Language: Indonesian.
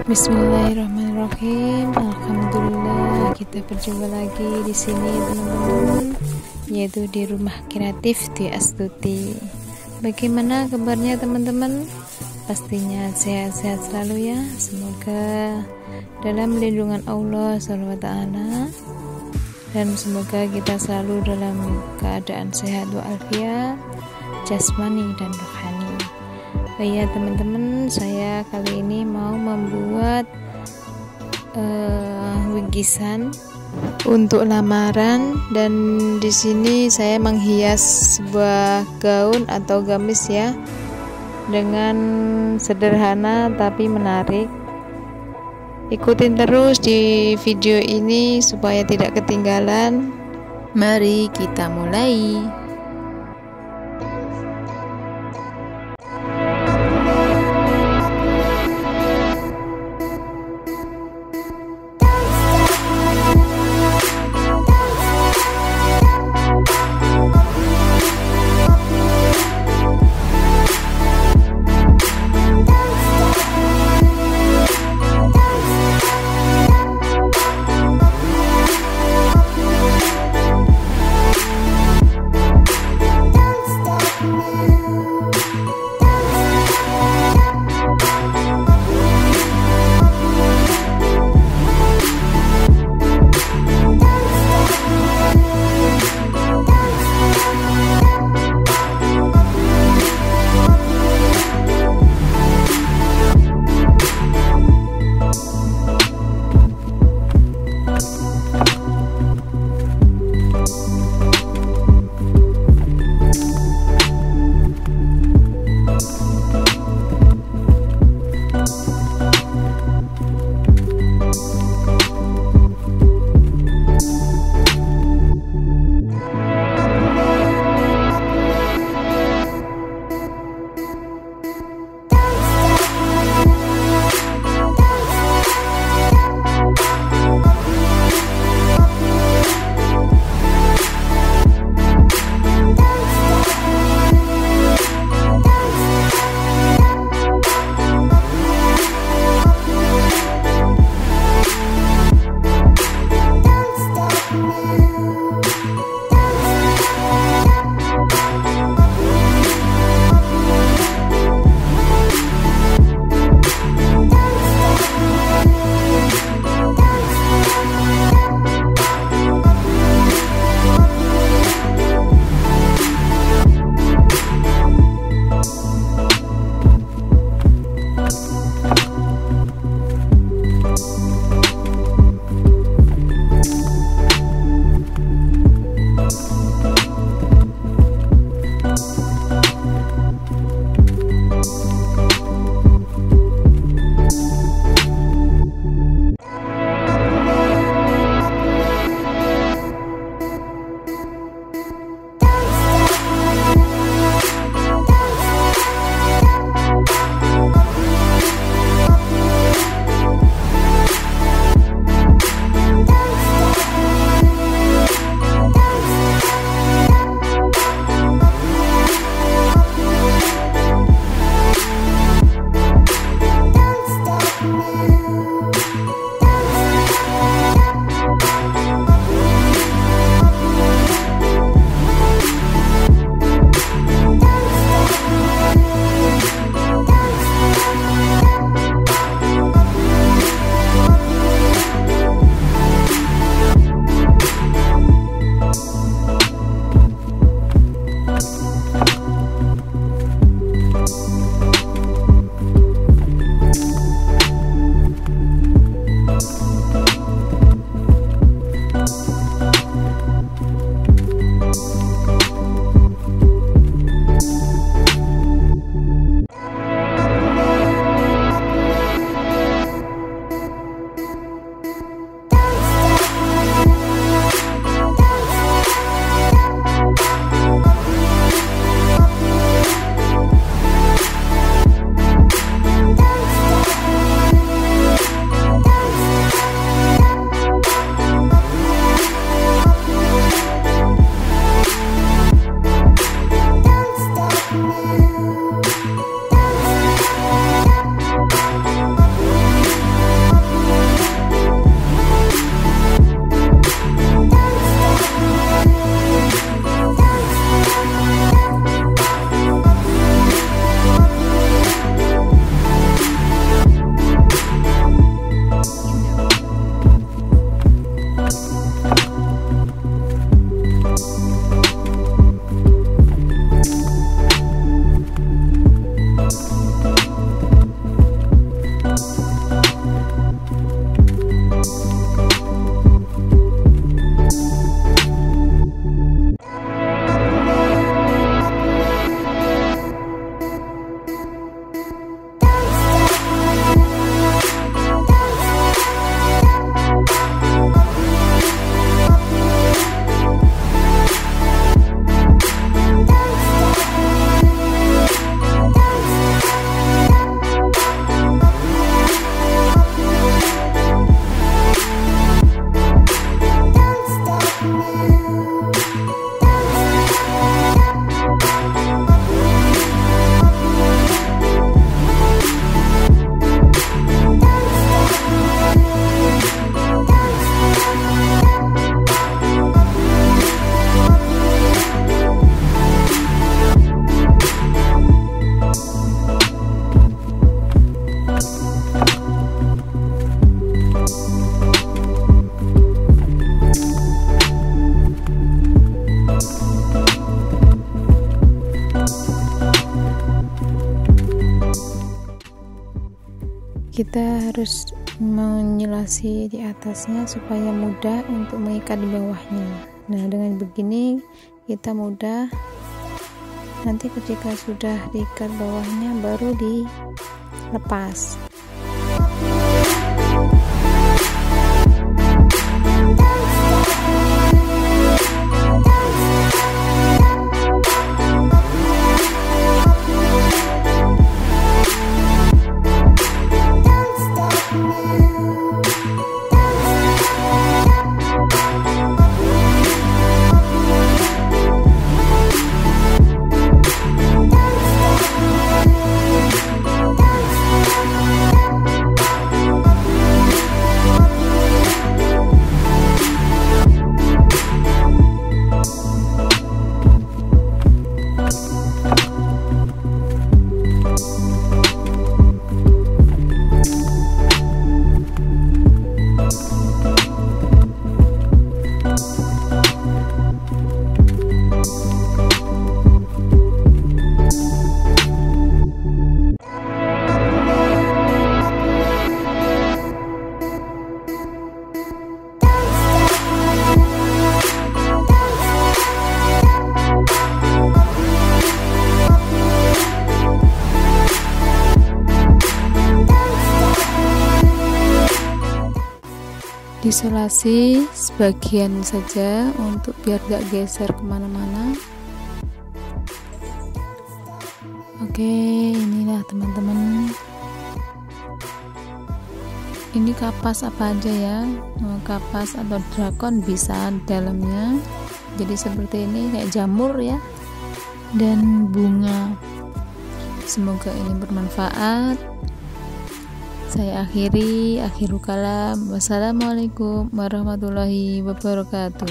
Bismillahirrahmanirrahim. Alhamdulillah, kita berjumpa lagi di sini teman-teman, yaitu di rumah kreatif di ASTUTI. Bagaimana kabarnya teman-teman? Pastinya sehat-sehat selalu ya. Semoga dalam lindungan Allah SWT, dan semoga kita selalu dalam keadaan sehat walafiat jasmani dan rohani. Ya teman-teman, saya kali ini mau membuat bingkisan untuk lamaran, dan di sini saya menghias sebuah gaun atau gamis ya, dengan sederhana tapi menarik. Ikutin terus di video ini supaya tidak ketinggalan. Mari kita mulai. kita harus menyelasi di atasnya supaya mudah untuk mengikat di bawahnya. Nah, dengan begini kita mudah, nanti ketika sudah diikat bawahnya baru dilepas. Disolasi sebagian saja untuk biar gak geser kemana-mana. Oke, inilah teman-teman, ini kapas apa aja ya, kapas atau drakon bisa dalamnya, jadi seperti ini kayak jamur ya, dan bunga. Semoga ini bermanfaat. Saya akhirul kalam. Wassalamualaikum warahmatullahi wabarakatuh.